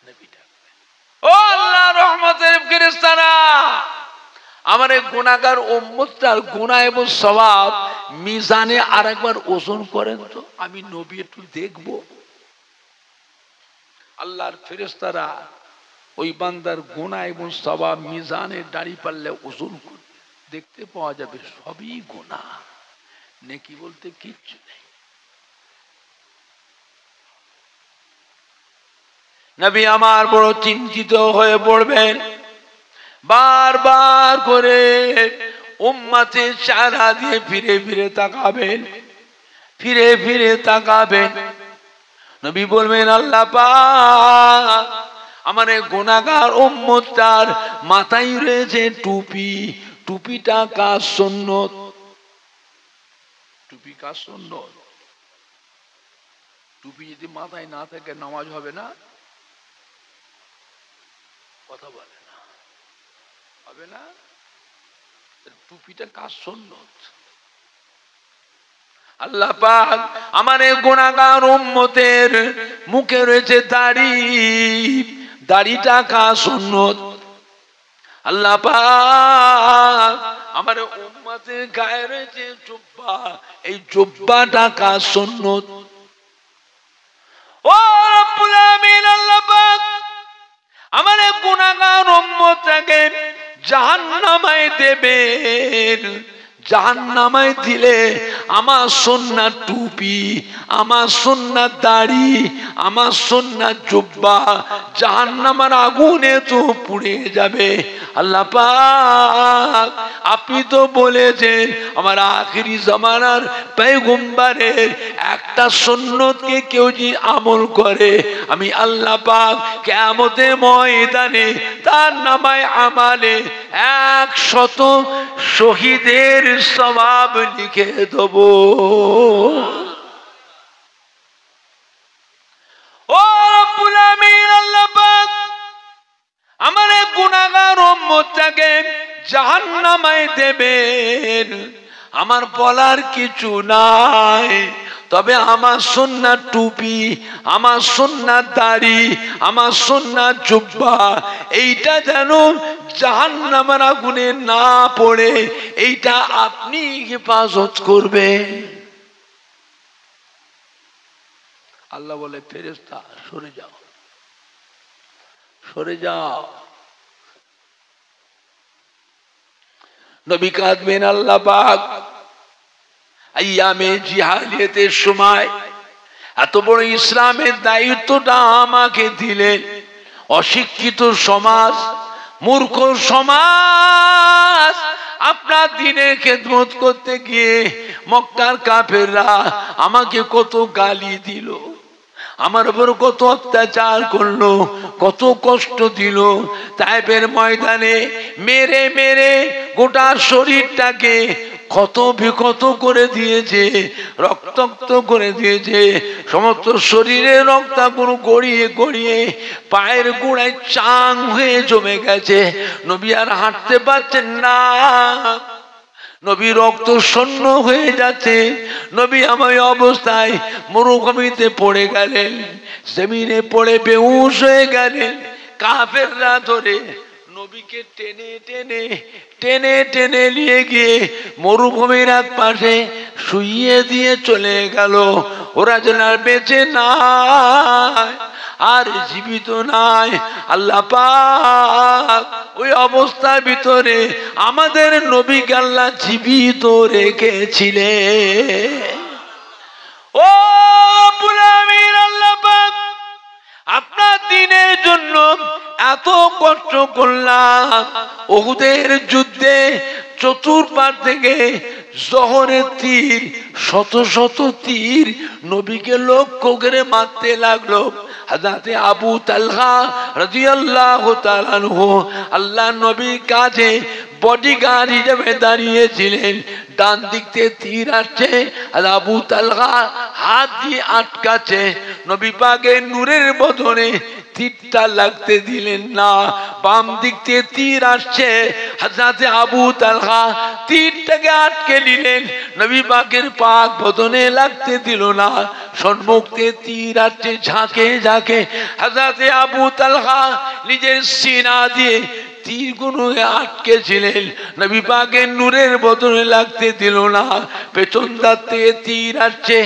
নবী ডাকবেন, ও আল্লাহ রহমতের ফেরেশতারা, আমার এই গুনাহগার উম্মতটার গুনাহ এবং সওয়াব মিজানে আরেকবার ওজন করেন তো, আমি নবী একটু দেখব। আল্লাহর ফেরেশতারা ওই বান্দার গুনাহ এবং সওয়াব মিজানে দাঁড়ি পাল্লে ওজন করে দেখতে পাওয়া যাবে সবই গুনাহ, নেকি বলতে কিচ্ছু নেই। নবী আমার বড় চিন্তিত হয়ে পড়বেন, বারবার করে উম্মতের চেহারা দিয়ে ফিরে ফিরে তাকাবেন, ফিরে ফিরে তাকাবেন। নবী বলবেন, আল্লাহ পাক, আমার এই গুনাহগার উম্মতটার মাথায় রয়েছে টুপি, টুপিটা কার সুন্নত? টুপি কার সুন্নত? টুপি যদি মাথায় না থাকে নামাজ হবে না? কথা বলে না, হবে না? টুপিটা কার সুন্নত? আল্লাহ পাক আমার এই গুনাহগার উম্মতের মুখে রয়েছে দাড়ি, দাড়িটা কার সুন্নত? আল্লাহ পাক আমার উম্মতের গায়ে রয়েছে জুব্বা, এই জুব্বাটা কার সুন্নত? ও রব্বুল আমিন, আল্লাহ পাক আমার এই গুনাহগার উম্মতটাকে জাহান্নামে দেবেন। জাহান্নামে দিলে আমার সুন্নাত টুপি, আমার সুন্নাত দাড়ি, আমার সুন্নাত জুব্বা জাহান্নামের আগুনে তো পুড়ে যাবে। আল্লাহ পাক আপনি তো বলেছেন আমার আখিরি জামানার পয়গম্বরের একটা সুন্নতকে কেউ যদি আমল করে, আমি আল্লাহ পাক কিয়ামতের ময়দানে তার নামায় আমালে 100 শহীদের সওয়াব লিখে দেব। ও রব্বুল আমিন, আল্লাহ পাক আমার এই গুনাহগার উম্মতটাকে জাহান্নামে দেবেন। আমার বলার কিছু নাই, তবে আমার সুন্নাত টুপি, আমার সুন্নাত দাড়ি, আমার সুন্নাত জুব্বা এইটা যেন জাহান্নামের আগুনে না পড়ে এইটা আপনি হেফাজত করবেন। আল্লাহ বলে, ফেরেশতা সরে যাও, সরে যাও। নবী কাঁদবেন, আল্লাহ পাক আইয়ামে জিহালিয়াতের সময় এত বড় ইসলামের দায়িত্বটা আমাকে দিলেন, অশিক্ষিত সমাজ, মূর্খ সমাজ আপনার দ্বীনের খেদমত করতে গিয়ে মক্কার কাফেররা আমাকে কত গালি দিল, আমার উপর কত অত্যাচার করলো, কত কষ্ট দিল। তায়েফের ময়দানে মেরে মেরে গোটা শরীরটাকে ক্ষত বিক্ষত করে দিয়েছে, রক্তাক্ত করে দিয়েছে, সমস্ত শরীরে রক্তাগুলো গড়িয়ে গড়িয়ে পায়ের গোড়ায় চাং হয়ে জমে গেছে। নবী আর হাঁটতে পারছেন না, নবী রক্ত শূন্য হয়ে যাচ্ছে। নবী আমার অবস্থায় মরুভূমিতে পড়ে গেলেন, জমিনে পড়ে বেহুশ হয়ে গেলেন। কাফেররা ধরে নবীকে টেনে টেনে টেনে টেনে নিয়ে গিয়ে মরুভূমির এক পাশে শুইয়ে দিয়ে চলে গেল। ওরা যেন আর বেঁচে নাই, আর জীবিত নাই। আল্লাহ পাক ওই অবস্থার ভিতরে আমাদের নবীকে আল্লাহ জীবিত রেখেছিলেন। ও রব্বুল আমিন, আল্লাহ পাক আপনার দ্বীনের জন্য এত কষ্ট করলাম। উহুদের যুদ্ধে চতুর্পার থেকে জহরের তীর, শত শত তীর নবীকে লক্ষ্য করে মারতে লাগলো। হযরতে আবু তালহা রাদিয়াল্লাহু তাআলা আনহু আল্লাহ নবীর কাছে বডিগার্ড হিসেবে দাঁড়িয়েছিলেন। ডান দিক থেকে তীর আসছে আর আবু তালহা হাত দিয়ে আটকাচ্ছে, নবী পাকের নূরের বদনে তীরটা লাগতে দিলেন না। বাম দিক থেকে তীর আসছে, হযরত আবু তালহা তীরটাকে আটকে নিলেন, নবী পাকের পাক বদনে লাগতে দিল না। সম্মুখ থেকে তীর আসছে ঝাঁকে ঝাঁকে, হযরত আবু তালহা নিজের সিনা দিয়ে তীরগুলো আটকে ছিলেন, নবী পাকের নূরের বদনে লাগতে দিল না। পেছন দিক থেকে তীর আসছে,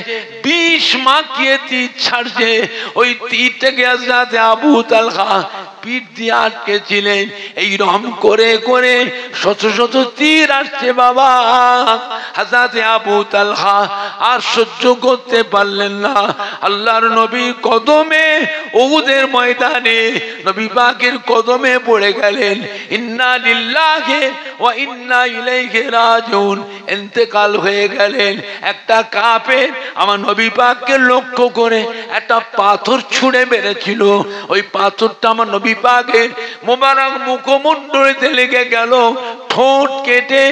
বিষ মাখিয়ে তীর ছাড়ছে, ওই তীরটাকে হযরত আবু তালহা পিঠ দিয়ে আটকে ছিলেন। এইরকম করে করে শত শত তীর আসছে বাবা। হযরত আবু তালহা আর সহ্য করতে পারলেন না, আল্লাহর নবী কদমে উহুদের ময়দানে নবী পাকের কদমে পড়ে গেলেন। ইন্না লিল্লাহি ওয়া ইন্না ইলাইহি রাজিউন, ইন্তেকাল হয়ে গেলেন। একটা কাফের আমার নবী পাককে লক্ষ্য করে একটা পাথর ছুঁড়ে মেরেছিল, ওই পাথরটা আমার নবী পাকের মোবারক মুখমণ্ডলীতে লেগে গেল, ঠোঁট কেটে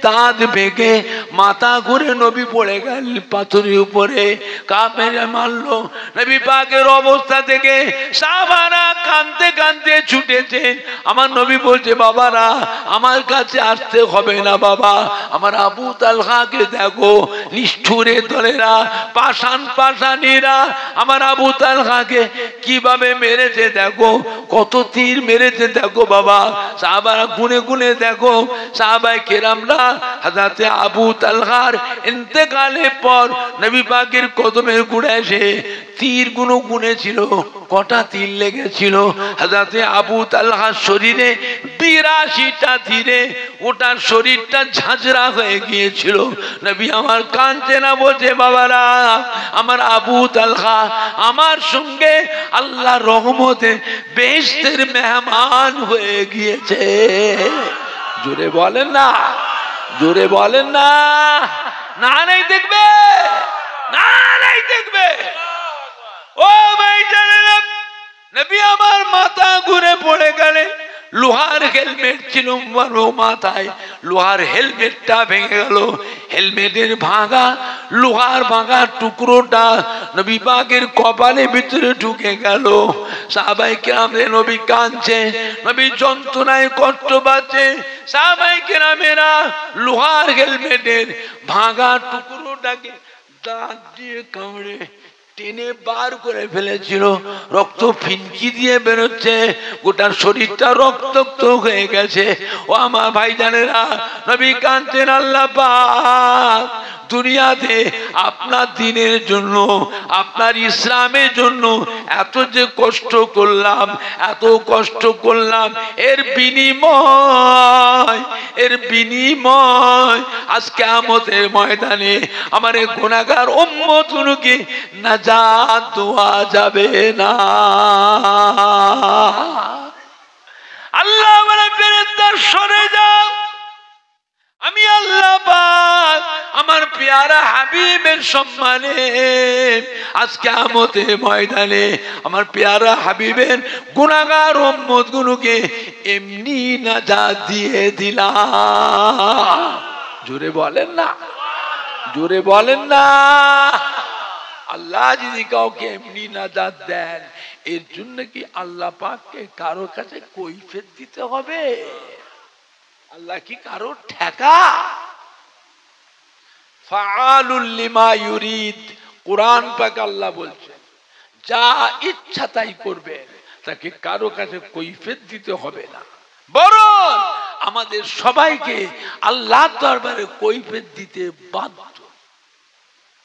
দাঁত ভেঙে মাথা ঘুরে নবী পড়ে গেল পাথরের উপরে। কাফের মারলো, নবী পাকের অবস্থা থেকে সাহাবারা কাঁদতে কাঁদতে ছুটেছেন। আমার নবী বলছে, বাবারা আমার কাছে আসতে হবে না বাবা, আমার আবু তালহাকে দেখো, নিষ্ঠুরে দলেরা পাষাণ পাষাণীরা আমার আবু তালহাকে কিভাবে মেরেছে দেখো, কত তীর মেরেছে দেখো বাবা। সাহাবারা গুনে গুনে দেখো, সাহাবায়ে কেরামরা হযরত আবু তালহার ইন্তেকালের পর নবী পাকের কদমের গোড়ায় এসে তীরগুলো গুনেছিল, কটা তীর লেগেছিল। হযরত আবু তালহার শরীরে 82টা তীরে ওটার শরীরটা ঝাঁঝরা হয়ে গিয়েছিল। নবী আমার কাঁদছে না, বলছে বাবারা আমার আবু তালহা আমার সঙ্গে আল্লাহর রহমতে বেহেশতের মেহমান হয়ে গিয়েছে। জোরে বলেন না, জোরে বলেন না, না নাই দেখবে, না নাই দেখবে। ও ভাই জানেন, নবী আমার মাথা ঘুরে পড়ে গেলেন, লোহার হেলমেট ছিল মাথায়, লোহার হেলমেটটা ভেঙে গেল, হেলমেটের ভাঙা লোহার ভাঙা টুকরোটা নবী পাকের কপালের ভিতরে ঢুকে গেল। সাহাবায়ে কেরামে নবী কাঁদছে, নবী যন্ত্রণায় কষ্ট পাচ্ছে। সাহাবায়ে কেরামেরা লোহার হেলমেটের ভাঙা টুকরোটাকে দাঁত দিয়ে কামড়ে টেনে বার করে ফেলেছিল, রক্ত ফিনকি দিয়ে বেরোচ্ছে, গোটা শরীরটা রক্তাক্ত হয়ে গেছে। ও আমার ভাইজানেরা, নবী কাঁদছেন, আল্লাহ পাক দুনিয়াতে আপনার দ্বীনের জন্য, আপনার ইসলামের জন্য এত যে কষ্ট করলাম, এত কষ্ট করলাম, এর বিনিময়, এর বিনিময় আজ কিয়ামতের ময়দানে আমার এই গুনাহগার উম্মতগুলোকে নাজাত দেওয়া যাবে না। আল্লাহ বলে, ফেরেশতা সরে যাও, আমি আল্লাহ পাক আমার পেয়ারা হাবিবের সম্মানে আজ কিয়ামতের ময়দানে আমার পেয়ারা হাবিবের গুনাহগার উম্মতগুলোকে এমনি নাজাত দিয়ে দিলাম। জোরে বলেন না, জোরে বলেন না। আল্লাহ যদি কাউকে এমনি নাজাত দেন, এর জন্য কি আল্লাহ পাককে কারো কাছে কৈফিয়ত দিতে হবে? আল্লাহ কি কারো ঠেকা? ফাআলুল লিমা ইউরিদ, কুরআন পাক আল্লাহ বলছেন যা ইচ্ছা তাই করবে, তাকে কারো কাছে কৈফিয়ত দিতে হবে না, বরং আমাদের সবাইকে আল্লাহর দরবারে কৈফিয়ত দিতে বাধ্য।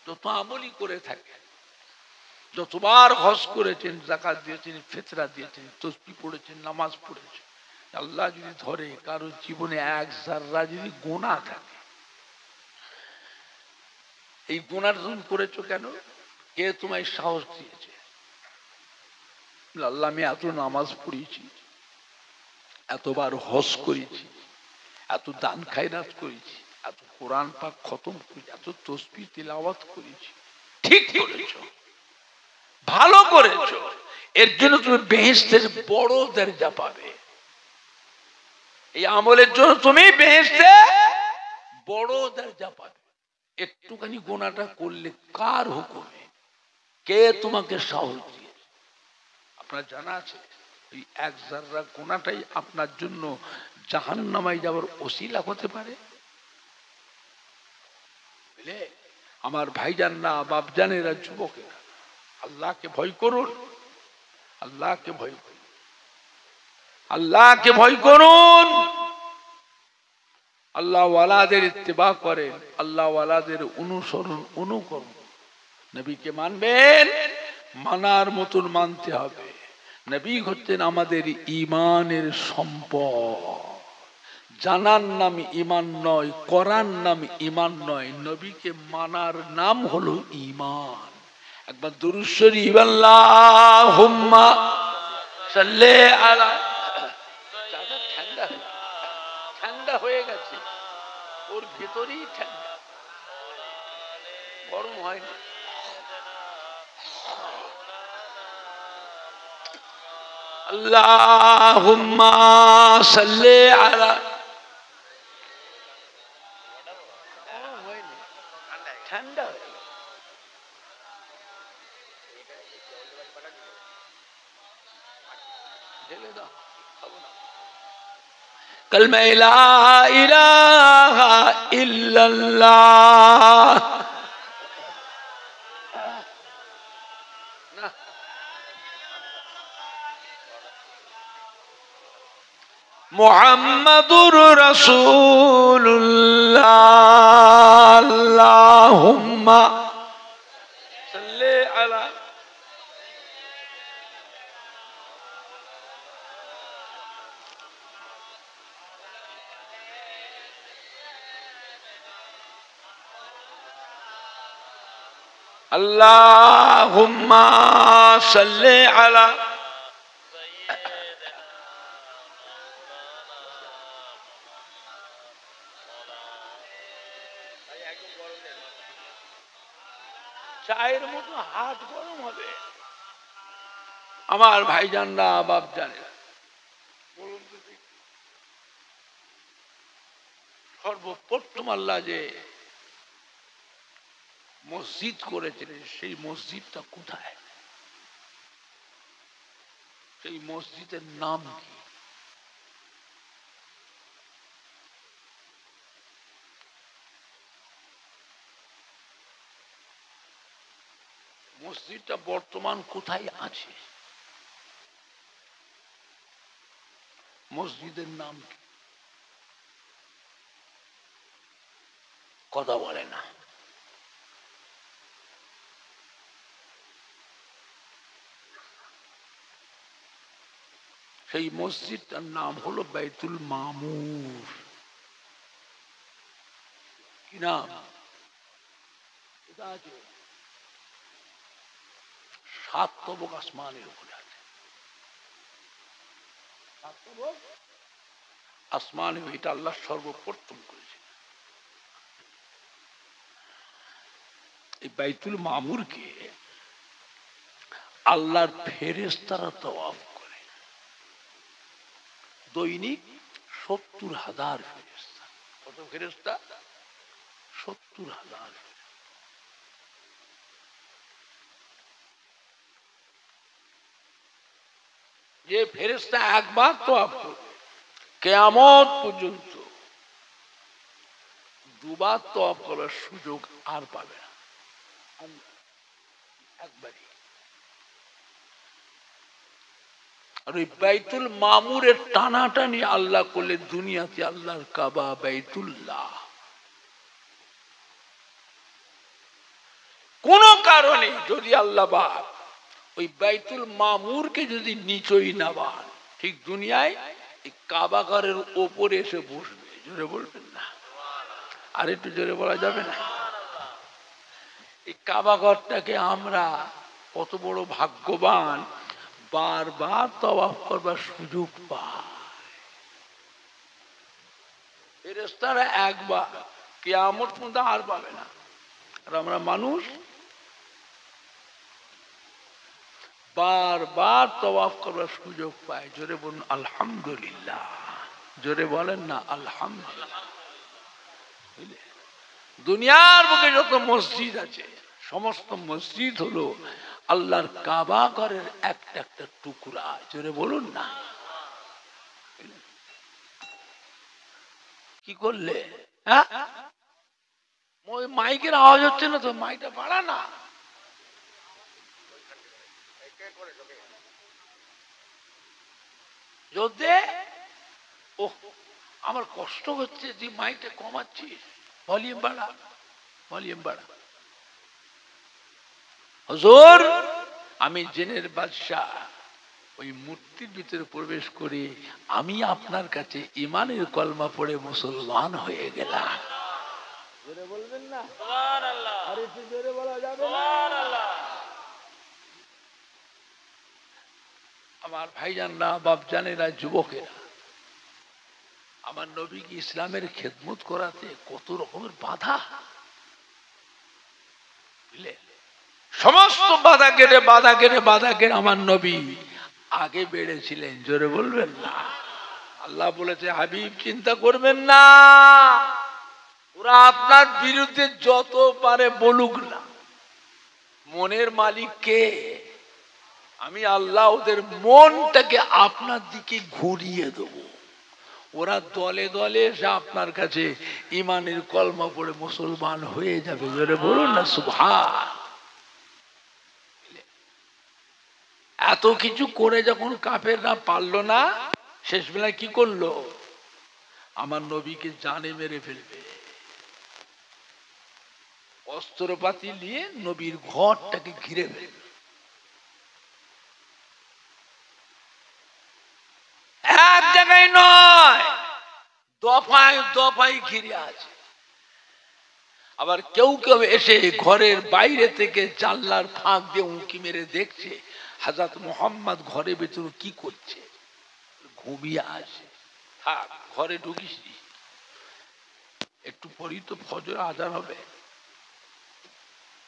যত আমলই করে থাকে, যতবার হজ করেছেন, যাকাত দিয়েছেন, ফিতরা দিয়েছেন, তাসবিহ পড়েছেন, নামাজ পড়েছেন, আল্লাহ যদি ধরে কারো জীবনে এক যারা যদি গুনাহ থাকে, এই গুনাহ তুমি করেছো কেন, কে তোমায় সাহস দিয়েছে? আল্লাহ আমি এত নামাজ পড়েছি, এতবার হজ করেছি, এত দান খায়রাত করেছি, এত কোরআন পাক খতম করেছি, এত তাসবিহ তিলাওয়াত করেছি, ঠিক করেছো, ভালো করেছো, এর জন্য তুমি বেহেশতের বড় দরজা পাবে। এই আমলের জন্য তুমি বেহেশতে বড় দরজা পাবে। একটুখানি গোনাটা করলে কার হুকুমে, কে তোমাকে সাহস দিয়েছে? আপনার জানা আছে এই এক জাররা গোনাটাই আপনার জন্য জাহান্নামায় যাওয়ার ওসিলা হতে পারে? বুঝলে আমার ভাইজানরা, বাপজানেরা, যুবকেরা, আল্লাহকে ভয় করুন, আল্লাহকে ভয় করুন, আল্লাহকে ভয় করুন। আল্লাহ ওয়ালাদের ইত্তেবা করেন, আল্লাহ ওয়ালাদের অনুসরণ অনুকরণ। নবীকে মানবেন, মানার মতন মানতে হবে। নবী হচ্ছেন আমাদের ঈমানের সম্পদ। জানার নাম ঈমান নয়, করার নাম ঈমান নয়, নবীকে মানার নাম হলো ঈমান। একবার দুরূদ শরীফ আল্লাহুম্মা সাল্লি আলা। ঠান্ডা হয়ে গেছে, ওর ভেতরেই ঠান্ডা, গরম হয়নি। আল্লাহুম্মা সাল্লি আলা। ঠান্ডা হয়ে গেছে। ঢেলে দাও, খাবো না। কালমা লা ইলাহা ইল্লাল্লাহ। না, মুহাম্মাদুর রাসূলুল্লাহ। আল্লাহুম্মা সাল্লি আলা। আল্লাহুম্মা সাল্লি আলা। চায়ের মতো হাত গরম হবে। আমার ভাইজানরা, বাপ জানে, বলুন তো সর্বপ্রথম আল্লাহ যে মসজিদ করেছিলেন, সেই মসজিদটা কোথায়? সেই মসজিদের নাম কি? মসজিদটা বর্তমান কোথায় আছে? মসজিদের নাম কি? কথা বলে না। সেই মসজিদটার নাম হলো বাইতুল মামুর। কি নাম? সাত তবক আসমানের উপরে আছে। সাত তবক আসমান, এটা আল্লাহ সর্বপ্রথম করেছে। এই বাইতুল মামুরকে আল্লাহর ফেরেশতারা তওয়াফ করে। দৈনিক ৭০,০০০ ফেরেশতা। কত ফেরেশতা? ৭০,০০০। যে ফেরেশতা একবার তওয়াফ করবে, কিয়ামত পর্যন্ত দুবার তওয়াফ করার সুযোগ আর পাবে না, একবারই। আর ওই বাইতুল মামুরের টানাটানি আল্লাহ করলে দুনিয়াতে আল্লাহর কাবা বাইতুল্লাহ। কোন কারণে যদি আল্লাহ বাদ ওই বাইতুল মামুরকে যদি নিচই না বাদ, ঠিক দুনিয়ায় এই কাবা ঘরের ওপরে এসে বসবে। জোরে বলবেন না? আর একটু জোরে বলা যাবে না? এই কাবা ঘরটাকে আমরা কত বড় ভাগ্যবান, বারবার তওয়াফ করবার সুযোগ পায়। ফেরেশতারা একবার, কিয়ামত পর্যন্ত আর পাবে না। আর আমরা মানুষ বারবার তওয়াফ করবার সুযোগ পায়। জোরে বলুন আলহামদুলিল্লাহ। জোরে বলেন না আলহামদুলিল্লাহ। দুনিয়ার বুকে যত মসজিদ আছে সমস্ত মসজিদ হলো আল্লাহর কাবা ঘরের একটা একটা টুকরা। জোরে বলুন না। কি করলে? হ্যাঁ, ওই মাইকের আওয়াজ হচ্ছে না তো, মাইকটা বাড়া না। যদি ও আমার কষ্ট হচ্ছে যে মাইকটা কমাচ্ছিস, ভলিউম বাড়া, ভলিউম বাড়া। হুজুর, আমি জিনের বাদশাহ, ওই মূর্তির ভিতরে প্রবেশ করে আমি আপনার কাছে ইমানের কলমা পড়ে মুসলমান হয়ে গেলাম। জোরে বলবেন না? সুবহানাল্লাহ। আর একটু জোরে বলা যাবে না? সুবহানাল্লাহ। আমার ভাইজানরা, বাপজানেরা, যুবকেরা, আমার নবীকে ইসলামের খেদমত করাতে কত রকমের বাধা, সমস্ত বাধা কেটে বাধা কেটে বাধা কেটে আমার নবী আগে বেড়েছিলেন। জোরে বলবেন না? আল্লাহ বলেছে, হাবিব চিন্তা করবেন না, ওরা আপনার বিরুদ্ধে যত পারে বলুক না, মনের মালিক কে? আমি আল্লাহ। ওদের মনটাকে আপনার দিকে ঘুরিয়ে দেবো। ওরা দলে দলে এসে আপনার কাছে ইমানের কলমা পড়ে মুসলমান হয়ে যাবে। জোরে বলুন না সুবহান। এত কিছু করে যখন কাফেররা পারলো না, শেষ বেলায় কি করলো? আমার নবীকে জানে মেরে ফেলবে। অস্ত্রপাতি নিয়ে নবীর ঘরটাকে ঘিরে ফেলবে। এক জায়গায় নয়, দফায় দফায় ঘিরে আছে। আবার কেউ কেউ এসে ঘরের বাইরে থেকে জানলার ফাঁক দিয়ে উঁকি মেরে দেখছে হযরত মুহাম্মদ ঘরের ভেতর কি করছে। ঘুমিয়ে আছে, থাক, ঘরে ঢুকিস, একটু পরেই তো ফজর আজান হবে।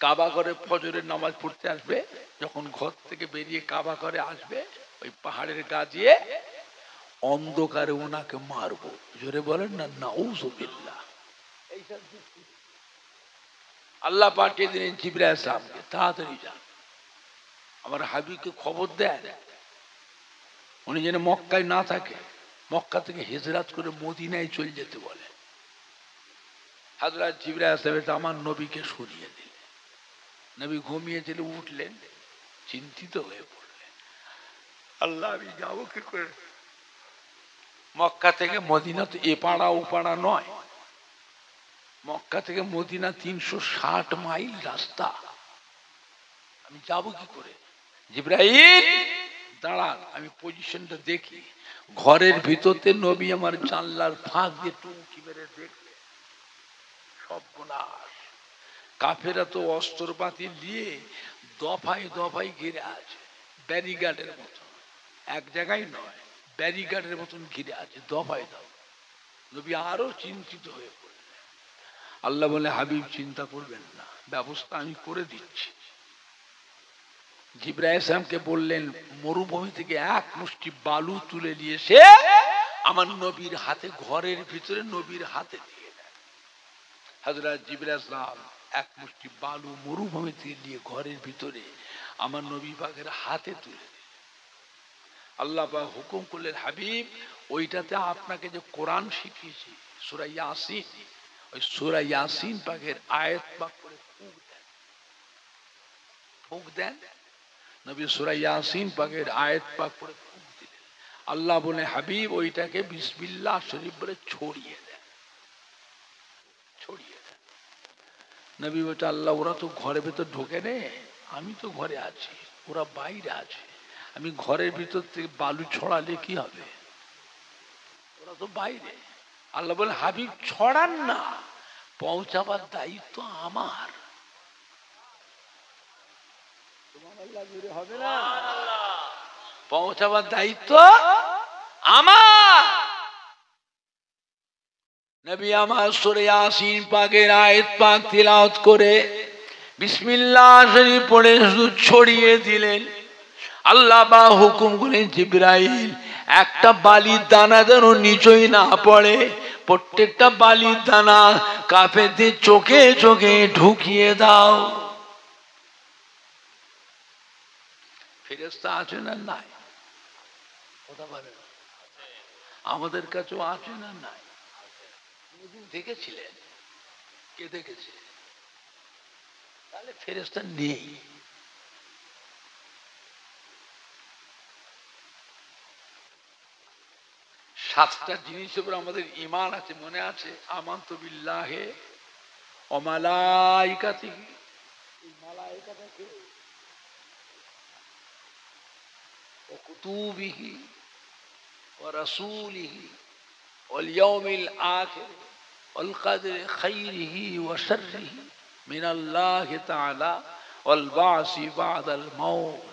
কাবা ঘরে ফজরের নামাজ পড়তে আসবে। যখন ঘর থেকে বেরিয়ে কাবা ঘরে আসবে, ওই পাহাড়ের গা দিয়ে অন্ধকারে ওনাকে মারবো। জোরে বলেন না নাউযুবিল্লাহ। আল্লাহ পাঠিয়ে দিলেন জিবরাইল আলাইহিস সালামকে, তাড়াতাড়ি যান, আমার হাবিবকে খবর দেন, উনি যেন মক্কায় না থাকে, মক্কা থেকে হিজরত করে মদিনায় চলে যেতে বলে। হযরত জিবরাইল আলাইহিস সালাম আমার নবীকে শুনিয়ে দিলেন। নবী ঘুমিয়েছিল, উঠলেন, চিন্তিত হয়ে পড়লেন, আল্লাহ আমি যাবো কি করে? মক্কা থেকে মদিনা তো এ পাড়া ও পাড়া নয়, মক্কা থেকে মদিনা 360 মাইল রাস্তা, আমি যাবো কি করে? জিবরাইল দাঁড়ান, আমি পজিশনটা দেখি। ঘরের ভিতরতে নবী আমার জানলার ফাঁক দিয়ে টুকি মেরে দেখবে। সর্বনাশ, কাফেরা তো অস্ত্রপাতি নিয়ে দফায় দফায় ঘিরে আছে, ব্যারিগার্ডের মতো, এক জায়গায় নয়, ব্যারিগার্ডের মতন ঘিরে আছে, দফায় দফায়। নবী আরো চিন্তিত হয়ে পড়লেন। আল্লাহ বলে, হাবিব চিন্তা করবেন না, ব্যবস্থা আমি করে দিচ্ছি। জিবরাইল আলাইহিস সালামকে বললেন, মরুভূমি থেকে এক মুষ্টি বালু তুলে নিয়ে এসে আমার নবীর হাতে, ঘরের ভিতরে নবীর হাতে দিয়ে দেন। হযরত জিবরাইল আলাইহিস সালাম এক মুষ্টি বালু মরুভূমি থেকে নিয়ে ঘরের ভিতরে আমার নবী পাকের হাতে তুলে দিলেন। আল্লাহ পাক হুকুম করলেন, হাবিব ওইটাতে আপনাকে যে কোরআন শিখিয়েছি সূরা ইয়াসিন, ওই সূরা ইয়াসিন পাকের আয়াত পাক করে ফুঁক দেন, ফুঁক দেন। নবী সূরা ইয়াসিন পাকের আয়াত পাক করে ফুঁক দিলেন। আল্লাহ বলে, হাবিব ওইটাকে বিসমিল্লাহ শরীফ বলে ছড়িয়ে দেন, ছড়িয়ে দেন। নবী বলছে, আল্লাহ ওরা তো ঘরের ভেতর ঢোকে নে, আমি তো ঘরে আছি, ওরা বাইরে আছে, আমি ঘরের ভিতর থেকে বালু ছড়ালে কি হবে? ওরা তো বাইরে। আল্লাহ বলে, হাবিব ছড়ান না, পৌঁছাবার দায়িত্ব আমার। হবে না, পৌঁছাবার দায়িত্ব আমার। নবী আমার সূরা ইয়াসিন পাকের আয়াত পাক তিলাওয়াত করে বিসমিল্লাহ শরীফ পড়ে ছড়িয়ে দিলেন। আল্লাহ বা হুকুম করলেন, জিবরাইল একটা বালির দানা যেন নিচই না পড়ে, প্রত্যেকটা বালির দানা কাফেরদের চোখে চোখে ঢুকিয়ে দাও। ফেরেশতা আছে না নাই? কথা বলেন। আমাদের কাছেও আছে না নাই? দেখেছিলেন? কে দেখেছে? তাহলে ফেরেশতা নেই। সাতটা জিনিসের উপর আমাদের ঈমান আছে, মনে আছে? আমানতু বিল্লাহি ওয়া মালাইকাতিহি। এই মালাইকাটা কে? ওয়া কুতুবিহি ওয়া রাসূলিহি ওয়াল ইয়াউমিল আখির ওয়াল কদরি খাইরিহি ওয়া শাররিহি মিনাল্লাহি তাআলা ওয়াল বাসি বাদাল মাউত।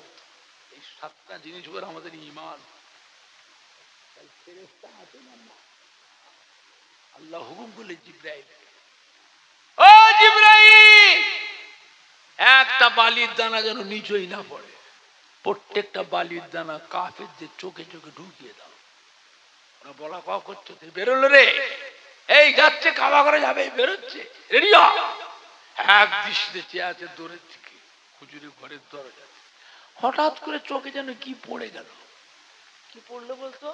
এই সাতটা জিনিস উপর আমাদের ঈমান। আল্লাহ হুকুম করলে জিবরাইল, ও জিবরাইল, একটা বালির দানা যেন নিচেই না পড়ে। প্রত্যেকটা বালির দানা কাফেরদের চোখে চোখে ঢুকিয়ে দাও। ওরা বলা কাও করছে, বেরোলো রে, এই যাচ্ছে, খাওয়া করে যাবে, বেরোচ্ছে, রেডি হ। এক দৃষ্টিতে চেয়ে আছে দূরের থেকে, হুজুরের ঘরের দরজা। হঠাৎ করে চোখে যেন কি পড়ে গেল। কি পড়লো বলতো?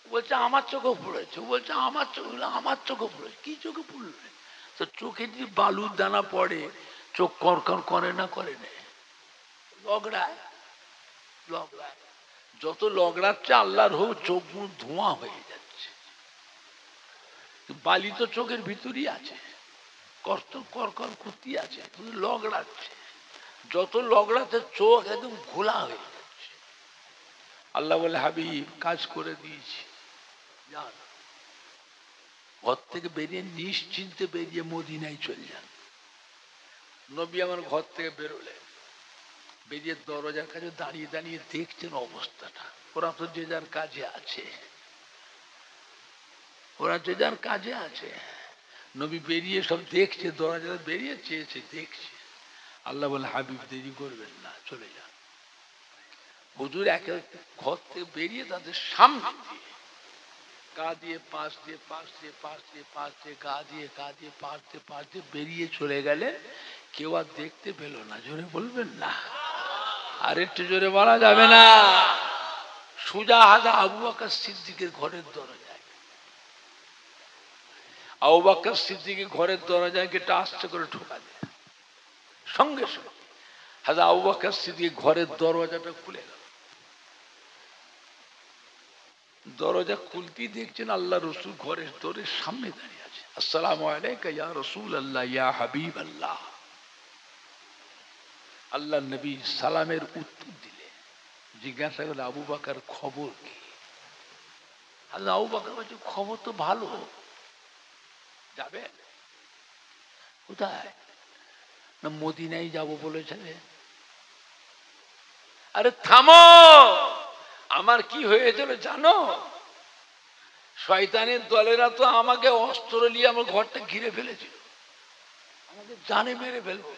বলছে আমার চোখে পড়েছে। বলছে আমার চোখ, আমার চোখে পড়েছে। কি চোখে পড়লো? তো চোখে যদি বালুর দানা পড়ে চোখ করকর করে না? করে না, লগড়ায়। লগড়ায় যত লগড়াচ্ছে আল্লাহর হোক, চোখ মুখ ধোঁয়া হয়ে যাচ্ছে। বালি তো চোখের ভিতরই আছে, কষ্ট করকর কুতি আছে, লগড়াচ্ছে। যত লগড়াচ্ছে চোখ একদম ঘোলা হয়ে যাচ্ছে। আল্লাহ বলে, হাবিব কাজ করে দিয়েছি, যান। ঘর থেকে বেরিয়ে নিশ্চিন্তে বেরিয়ে মদিনায় চলে যান। নবী আমার ঘর থেকে বেরোলেন, বেরিয়ে দরজার কাছে দাঁড়িয়ে দাঁড়িয়ে দেখছেন অবস্থাটা। ওরা তো যে যার কাজে আছে, ওরা যে যার কাজে আছে। নবী বেরিয়ে সব দেখছে, দরজা বেরিয়ে চেয়েছে, দেখছে। আল্লাহ বলে, হাবিব দেরি করবেন না, চলে যান। হুজুর একে ঘর থেকে বেরিয়ে তাদের সামনে দিয়ে গা দিয়ে পাশ দিয়ে পাশ দিয়ে পাশ দিয়ে পাশ দিয়ে গা দিয়ে পাশ দিয়ে পাশ দিয়ে বেরিয়ে চলে গেলে কেউ আর দেখতে পেল না। জোরে বলবেন না? আর একটু জোরে বলা যাবে না? সোজা হাজা আবু বকর সিদ্দিকের ঘরের দরজায়। আবু বকর সিদ্দিকের ঘরের দরজায় গেটে আস্তে করে ঠোকা দেয়। সঙ্গে সঙ্গে হাজা আবু বকর সিদ্দিকের ঘরের দরজাটা খুলে গেল। দরজা খুলতেই দেখছেন আল্লাহ রসুল ঘরের দরের সামনে দাঁড়িয়ে আছে। আসসালামু আলাইকা ইয়া রাসূলুল্লাহ, ইয়া হাবিবাল্লাহ। আল্লাহ নবী সালামের উত্তর দিলে জিজ্ঞাসা করলে, আবু বকর খবর কি? আল্লাহ আবু বকর বলছে, খবর তো ভালো। যাবে কোথায়? না মদিনায় যাব বলেছিলে। আরে থামো, আমার কি হয়েছিল জানো? শয়তানের দলেরা তো আমাকে অস্ত্র নিয়ে আমার ঘরটা ঘিরে ফেলেছিল, আমাকে জানে মেরে ফেলবো।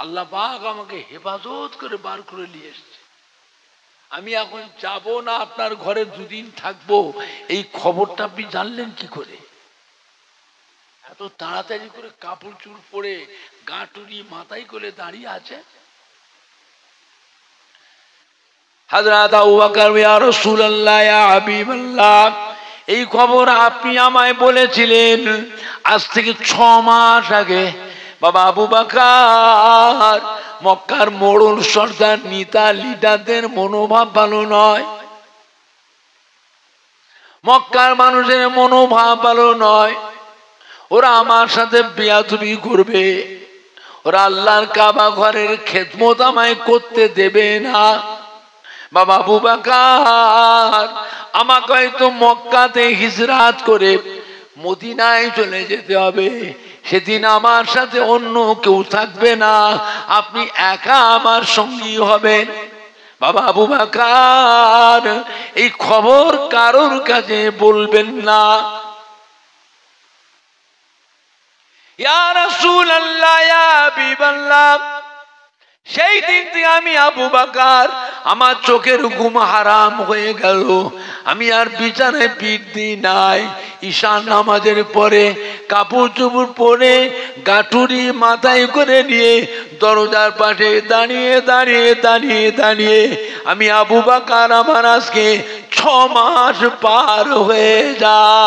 আল্লাহ পাক আমাকে হেফাজত করে বার করে নিয়ে এসছে। আমি এখন যাব না, আপনার ঘরে দুদিন থাকবো। এই খবরটা আপনি জানলেন কি করে? এত তাড়াতাড়ি করে কাপড় চুড় পরে গা টুরি মাথায় করে দাঁড়িয়ে আছে। হযরত আবু বকর, ইয়া রাসূলুল্লাহ, ইয়া হাবিবাল্লাহ, এই খবর আপনি আমায় বলেছিলেন আজ থেকে 6 মাস আগে। বাবা আবু বকর, মক্কার মোড়ল সর্দার নেতা লিডারদের মনোভাব ভালো নয়, মক্কার মানুষের মনোভাব ভালো নয়। ওরা আমার সাথে বেয়াদবি করবে, ওরা আল্লাহর কাবা ঘরের খেদমত আমায় করতে দেবে না। বাবা আবু বকর, আমাকে হয়তো মক্কাতে হিজরাত করে মদিনায় চলে যেতে হবে। সেদিন আমার সাথে অন্য কেউ থাকবে না, আপনি একা আমার সঙ্গী হবেন। বাবা আবু বকর, এই খবর কারোর কাছে বলবেন না। ইয়া রাসূলুল্লাহ, ইয়া হাবিবাল্লাহ, সেই দিন থেকে আমি আবু বকর আমার চোখের ঘুম হারাম হয়ে গেল। আমি আর বিছানায় পিঠ দিই নাই। ঈশা নামাজের পরে কাপড় চোপড় পরে গাঠুরি মাথায় করে নিয়ে দরজার পাশে দাঁড়িয়ে দাঁড়িয়ে দাঁড়িয়ে দাঁড়িয়ে আমি আবু বকর আমার আজকে 6 মাস পার হয়ে যায়।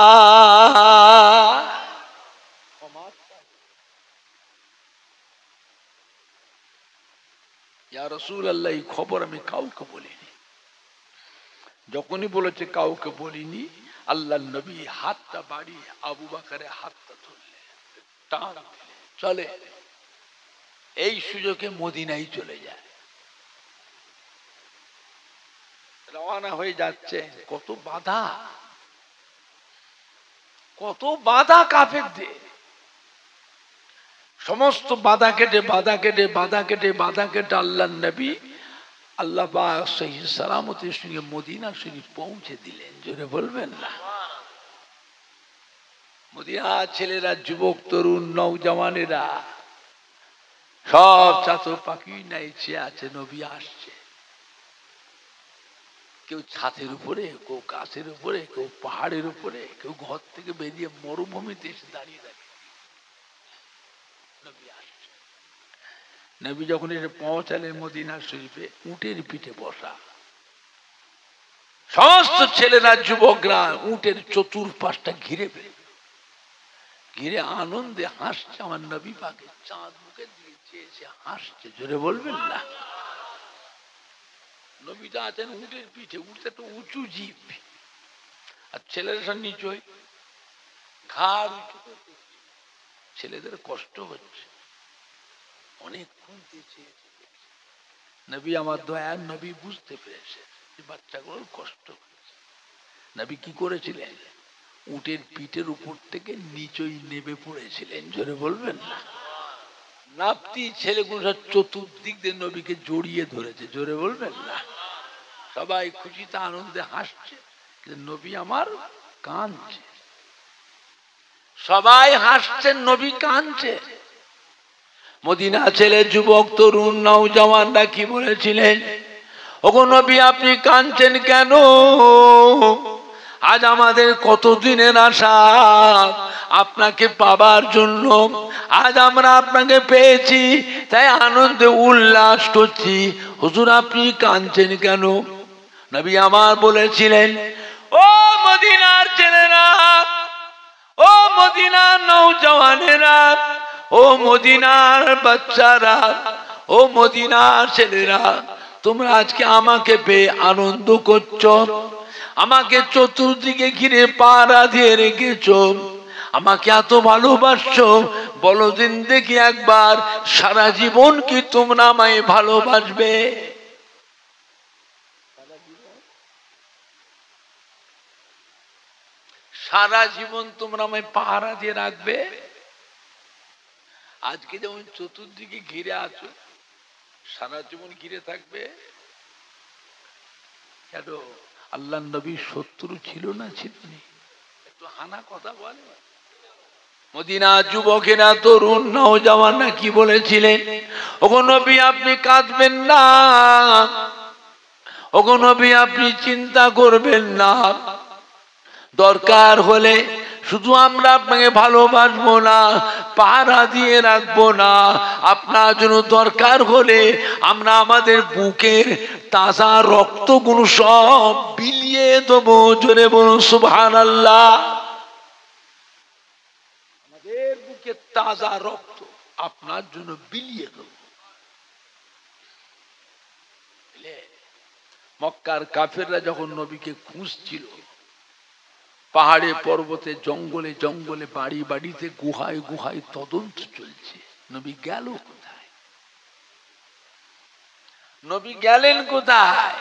ইয়া রাসূলুল্লাহ, এই খবর আমি কাউকে বলিনি। যখনই বলেছে কাউকে বলিনি, আল্লাহর নবী হাতটা বাড়িয়ে আবু বকরের হাতটা ধরলেন, টান চলে। এই সুযোগে মদিনায় চলে যায়, রওনা হয়ে যাচ্ছে। কত বাধা, কত বাধা কাফেরদের। সমস্ত বাধা কেটে বাধা কেটে বাধা কেটে বাধা কেটে আল্লাহর নবী আল্লাহ পাক সহি সালামতের সঙ্গে মদিনা শরীফ পৌঁছে দিলেন। জোরে বলবেন না? মদিনা ছেলেরা, যুবক তরুণ নওজওয়ানেরা সব চাতর পাখি নাইচে আছে। নবী আসছে, কেউ ছাদের উপরে, কেউ গাছের উপরে, কেউ পাহাড়ের উপরে, কেউ ঘর থেকে বেরিয়ে মরুভূমিতে এসে দাঁড়িয়ে দাঁড়িয়ে নবী আসছে। নবী যখন এসে পৌঁছালেন মদিনা শরীফে, উটের পিঠে বসা সমস্ত ছেলেরা যুবকরা উটের চতুর্পাশটা ঘিরে ঘিরে আনন্দে হাসছে। আমার নবী পাকে চাঁদ মুখের দিকে চেয়েছে, হাসছে। জোরে বলবেন না? নবীটা আছেন উটের পিঠে, উঠতে তো উঁচু জীব, আর ছেলেরা সব নিচয় ঘাড় উঁচু করতে। ছেলেদের কষ্ট হচ্ছে, অনেক খুঁজতে চেয়েছে। নবী আমার দয়ার নবী বুঝতে পেরেছে যে বাচ্চাগুলোর কষ্ট হচ্ছে। নবী কি করেছিলেন? উটের পিঠের উপর থেকে নিচই নেমে পড়েছিলেন। জোরে বলবেন না? নাপতি ছেলেগুলো সব চতুর্দিক দিয়ে নবীকে জড়িয়ে ধরেছে। জোরে বলবেন না? সবাই খুশিতে আনন্দে হাসছে, নবী আমার কাঁদছে। সবাই হাসছেন, নবী কাঁদছে। মদিনা ছেলে, যুবক তরুণ নওজওয়ানরা কি বলেছিলেন? ওগো নবী, আপনি কাঁদছেন কেন? আজ আমাদের কতদিনের আশা আপনাকে পাবার জন্য। আজ আমরা আপনাকে পেয়েছি, তাই আনন্দে উল্লাস করছি। হুজুর, আপনি কাঁদছেন কেন? নবী আমার বলেছিলেন, ও মদিনার ছেলেরা, ও মদিনার নওজওয়ানেরা, ও মদিনার বাচ্চারা, ও মদিনার ছেলেরা, তোমরা আজকে আমাকে পেয়ে আনন্দ করছো। আমাকে চতুর্দিকে ঘিরে পাড়া দিয়ে রেখেছো, আমাকে এত ভালোবাসছো। বলো দিন দেখি একবার, সারা জীবন কি তোমরা আমায় ভালোবাসবে? সারা জীবন তোমরা আমায় পাহারা দিয়ে রাখবে? আজকে যেমন চতুর্দিকে ঘিরে আছো, সারা জীবন ঘিরে থাকবে? কেন? আল্লাহ নবী শত্রু ছিল না? ছিল না? একটু হানা কথা বলে। মদিনা যুবকেরা, তরুণ নওজওয়ানরা কি বলেছিলেন? ওগো নবী, আপনি কাঁদবেন না। ওগো নবী, আপনি চিন্তা করবেন না। দরকার হলে শুধু আমরা আপনাকে ভালোবাসবো না, পাহারা দিয়ে রাখবো না, আপনার জন্য দরকার হলে আমরা আমাদের বুকের তাজা রক্তগুলো সব বিলিয়ে দেবো। জোরে বলুন সুবহানাল্লাহ। আমাদের বুকের তাজা রক্ত আপনার জন্য বিলিয়ে দেবো। মক্কার কাফেররা যখন নবীকে খুঁজছিল, পাহাড়ে পর্বতে জঙ্গলে জঙ্গলে বাড়ি বাড়িতে গুহায় গুহায় তদন্ত চলছে, নবী গেল কোথায়? নবী গেলেন কোথায়?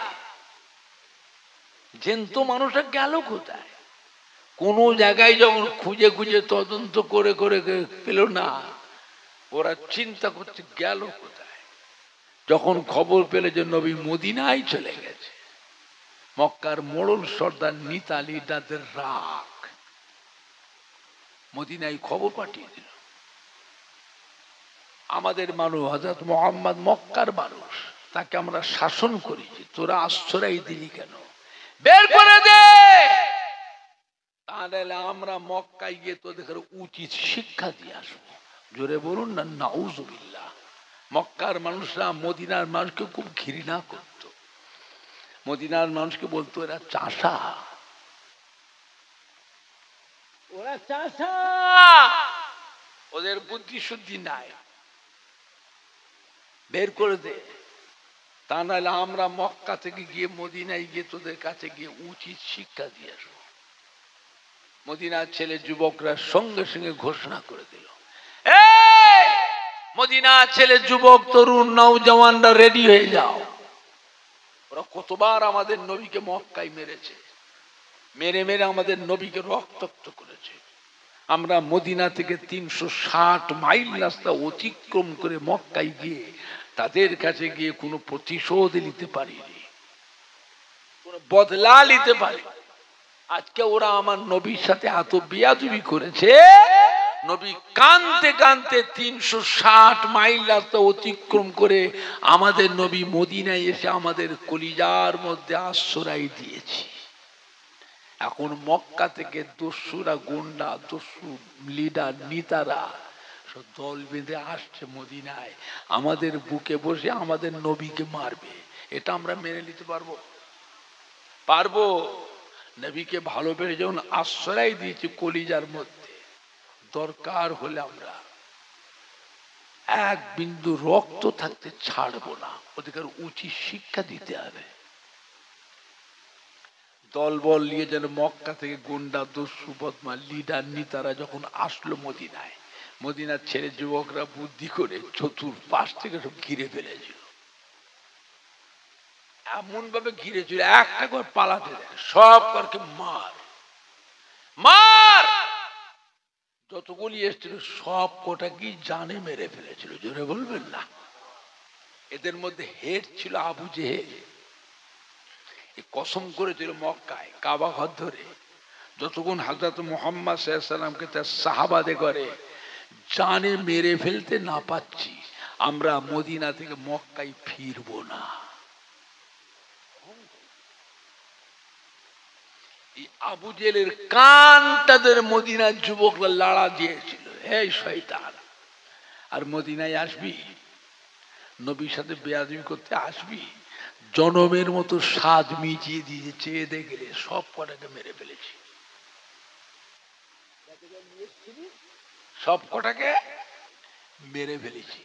জ্যান্ত মানুষটা গেল কোথায়? কোন জায়গায় যখন খুঁজে খুঁজে তদন্ত করে করে পেল না, ওরা চিন্তা করতে গেল কোথায়। যখন খবর পেলে যে নবী মদিনায় চলে গেছে, মক্কার মোড়ল সর্দার নিতালি তাদের রাগ, মদিনায় খবর পাঠিয়ে দিল। আমাদের মানুষ হযরত মুহাম্মদ মক্কার মানুষ, তাকে আমরা শাসন করেছি, তোরা আশ্রয় দিলি কেন? বের করে দে, তাহলে আমরা মক্কায় গিয়ে তোদের উচিত শিক্ষা দিয়ে আসবো। জোরে বলুন না নাউজুবিল্লাহ। মক্কার মানুষরা মদিনার মানুষকে খুব ঘৃণা করত, মদিনার মানুষকে বলতো এরা চাষা, ওরা চাষা, ওদের বুদ্ধি শুদ্ধি নাই, বের করে দে, তা নাহলে আমরা মক্কা থেকে গিয়ে মদিনায় গিয়ে তোদের কাছে গিয়ে উচিত শিক্ষা দিয়ে আসবো। মদিনার ছেলে যুবকরা সঙ্গে সঙ্গে ঘোষণা করে দিল, মদিনার ছেলে যুবক তরুণ নওজওয়ানরা রেডি হয়ে যাও। ওরা কতবার আমাদের নবীকে মক্কায় মেরেছে, মেরে মেরে আমাদের নবীকে রক্তাক্ত করেছে। আমরা মদিনা থেকে 360 মাইল রাস্তা অতিক্রম করে মক্কায় গিয়ে তাদের কাছে গিয়ে কোনো প্রতিশোধ নিতে পারিনি, কোনো বদলা নিতে পারি। আজকে ওরা আমার নবীর সাথে এত বেয়াদবি করেছে, নবী কানতে কানতে 360 মাইল রাস্তা অতিক্রম করে আমাদের নবী মদিনায় এসে আমাদের কলিজার মধ্যে আশ্রয় দিয়েছি। এখন মক্কা থেকে দস্যুরা, গুন্ডা, দস্যু লিডার, নেতারা সব দল বেঁধে আসছে মদিনায়, আমাদের বুকে বসে আমাদের নবীকে মারবে। এটা আমরা মেনে নিতে পারবো? পারবো? নবীকে ভালোবেসে যখন আশ্রয় দিয়েছি কলিজার মধ্যে, দরকার হলে আমরা এক বিন্দু রক্ত থাকতে ছাড়বো না, ওদের উচিত শিক্ষা দিতে হবে। দল বল নিয়ে যেন মক্কা থেকে গুন্ডা, দস্যু, বদমা, লিডার, নেতারা যখন আসলো মদিনায়, মদিনার ছেলে যুবকরা বুদ্ধি করে চতুর্পাশ থেকে সব ঘিরে ফেলেছিল, এমন ভাবে ঘিরেছিল একটা করে পালাতে দেয়, সব করকে মার মার, যতগুলি এসেছিল সব কটা কি জানে মেরে ফেলেছিল। জোরে বলবেন না? এদের মধ্যে হেড ছিল আবু জেহেল, কসম করেছিল মক্কায় কাবা ঘর ধরে যতক্ষণ হযরত মুহাম্মদ সাল্লাল্লাহু আলাইহি ওয়াসাল্লামকে তার সাহাবাদে করে জানে মেরে ফেলতে না পাচ্ছি, আমরা মদিনা থেকে মক্কায় ফিরবো না। এই আবু জেহেলের কান তাদের মদিনার যুবকরা লাড়া দিয়েছিল, এই শয়তান, আর মদিনায় আসবি, নবীর সাথে বেয়াদবি করতে আসবি, জনমের মতো স্বাদ মিটিয়ে দিয়ে চেয়ে দেখলে সব কটাকে মেরে ফেলেছি, সব কটাকে মেরে ফেলেছি।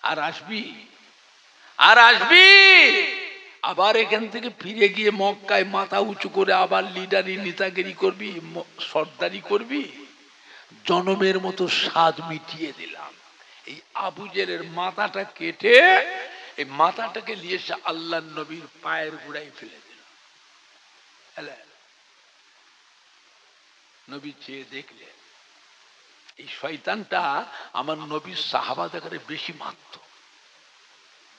আর আসবি, আর আসবি, আবার এখান থেকে ফিরে গিয়ে মক্কায় মাথা উঁচু করে আবার লিডারি, নেতাগিরি করবি, সর্দারি করবি, জনমের মতো স্বাদ মিটিয়ে দিলাম। এই আবু জেহেলের মাথাটা কেটে এই মাথাটাকে নিয়ে এসে আল্লাহ নবীর পায়ের গোড়ায় ফেলে দিল। নবী চেয়ে দেখলেন এই শয়তানটা আমার নবীর সাহাবাদের বেশি মারত।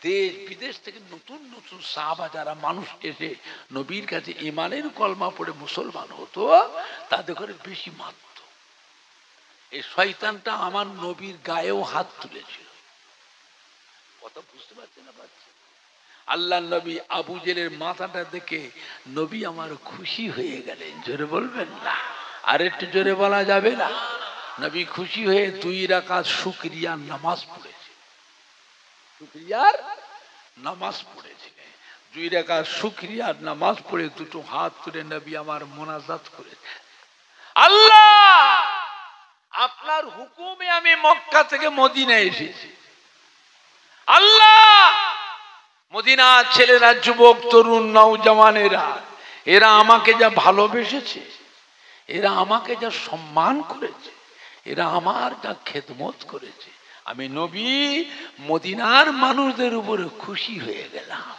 দেশ বিদেশ থেকে নতুন নতুন সাহাবা যারা মানুষ এসে নবীর কাছে ঈমানের কলমা পড়ে মুসলমান হতো, তাদের করে বেশি মারত। এই শয়তানটা আমার নবীর গায়েও হাত তুলেছিল। কথা বুঝতে পারছেন না? আল্লাহ নবী আবু জেহেলের মাথাটা দেখে নবী আমার খুশি হয়ে গেলেন। জোরে বলবেন না? আর একটু জোরে বলা যাবে না? নবী খুশি হয়ে 2 রাকাত শুকরিয়ার নামাজ পড়েছে, শুকরিয়ার নামাজ পড়েছিলেন। 2 রাকাত শুকরিয়ার নামাজ পড়ে দুটো হাত তুলে নবী আমার মোনাজাত করেছে, আল্লাহ আপনার হুকুমে আমি মক্কা থেকে মদিনায় এসেছি। আল্লাহ মদিনার ছেলেরা, যুবক, তরুণ, নওজওয়ানেরা, এরা আমাকে যা ভালোবেসেছে, এরা আমাকে যা সম্মান করেছে, এরা আমার যা খেদমত করেছে, আমি নবী মদিনার মানুষদের উপরে খুশি হয়ে গেলাম।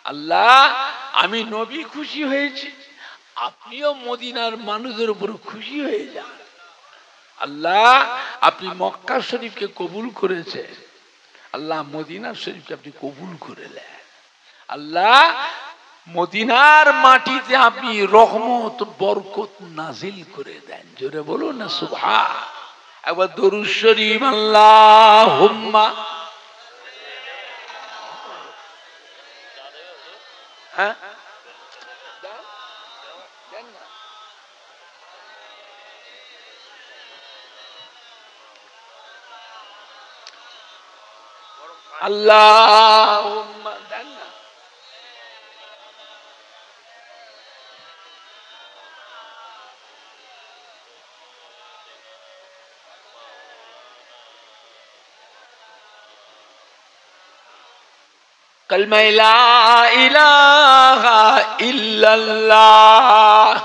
আল্লাহ আমি নবী খুশি হয়েছি, আপনিও মদিনার মানুষদের উপরে খুশি হয়ে যান। আল্লাহ আপনি মক্কা শরীফকে কবুল করেছেন, আল্লাহ মদিনা শরীফকে আপনি কবুল করে নেন। আল্লাহ মদিনার মাটিতে আপনি রহমত বরকত নাজিল করে দেন। জোরে বলুন না সুবহান। একবার দরুদ শরীফ আল্লাহুম্মা হ্যাঁ আল্লাহুম্মা দেন না कलमा ला इलाहा इल्लल्लाह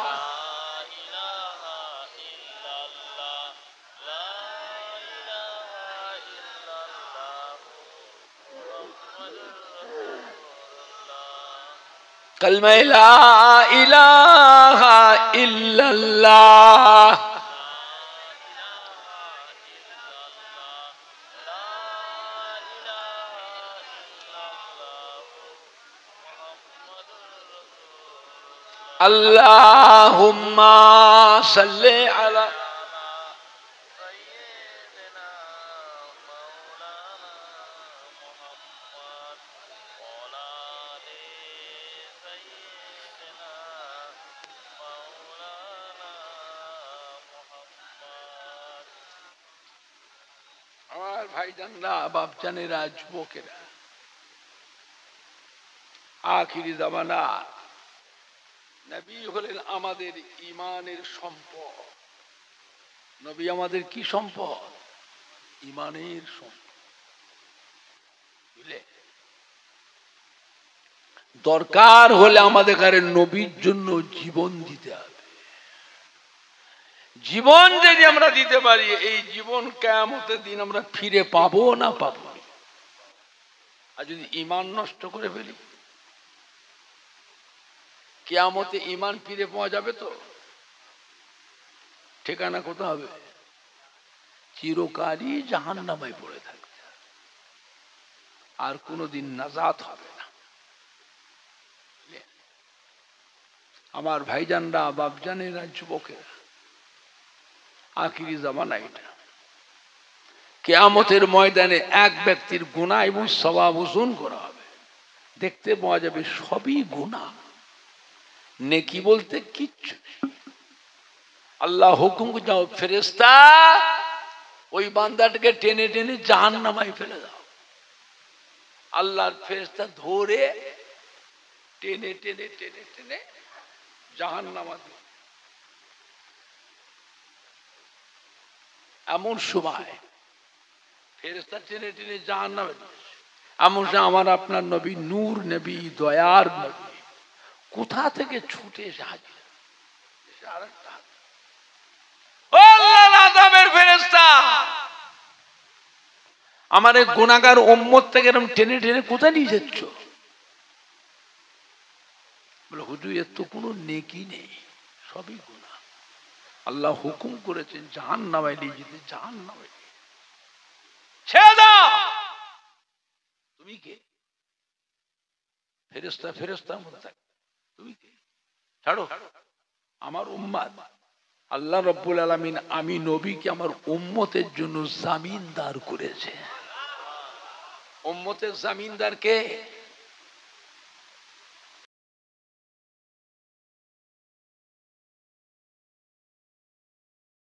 कलमा ला इलाहा इल्लल्लाह अल्लाहुम्मा सल्ले अला আমার ভাইজানরা বাপজানেরা যুবকেরা আখিরি জামানা নবী হলেন আমাদের ঈমানের সম্পদ। নবী আমাদের কি সম্পদ? ঈমানের সম্পদ। বুঝলে, দরকার হলে আমাদের কাছে নবীর জন্য জীবন দিতে হবে। জীবন যদি আমরা দিতে পারি, এই জীবন কিয়ামতের দিন আমরা ফিরে পাবো না পাবো। আর যদি ঈমান নষ্ট করে ফেলি, কিয়ামতে ঈমান ফিরে পাওয়া যাবে তো? ঠিকানা কোথায় হবে? চিরকালই জাহান্নামে পড়ে থাকবে, আর কোনোদিন নাজাত হবে না। আমার ভাইজানরা বাপজানেরা যুবকেরা, আখিরি জামানা এটা। কিয়ামতের ময়দানে এক ব্যক্তির গুনাহ এবং সওয়াব ওজন করা হবে। দেখতে পাওয়া যাবে সবই গুনাহ, নেকি বলতে কিচ্ছু। আল্লাহ হুকুম যাও ফেরেশতা ওই বান্দাটাকে টেনে টেনে জাহান্নামে ফেলে দাও। আল্লাহর ফেরেশতা ধরে টেনে টেনে টেনে টেনে জাহান্নামে। এমন সময় ফেরেশতা টেনে টেনে জাহান্নামে, এমন সময় আমার আপনার নবী, নূর নবী, দয়ার নবী কোথা থেকে ছুটে এসে হাজির। আমার এই গুনাহগার উম্মত থেকে এরকম টেনে টেনে কোথায় নিয়ে যাচ্ছ? বলে হুজুর এর তো কোনো নেকি নেই, সবই গুনাহ। আল্লাহ হুকুম করেছেন জাহান্নামে নিয়ে যেতে, জাহান্নামে। ছেড়ে দাও। তুমি কে? ফেরেশতা ফেরেশতার মধ্যে থাকে, তুমি কে? ছাড়ো, আমার উম্মত। আল্লাহ রাব্বুল আলামিন আমি নবীকে আমার উম্মতের জন্য জামিনদার করেছে। উম্মতের জামিনদার কে?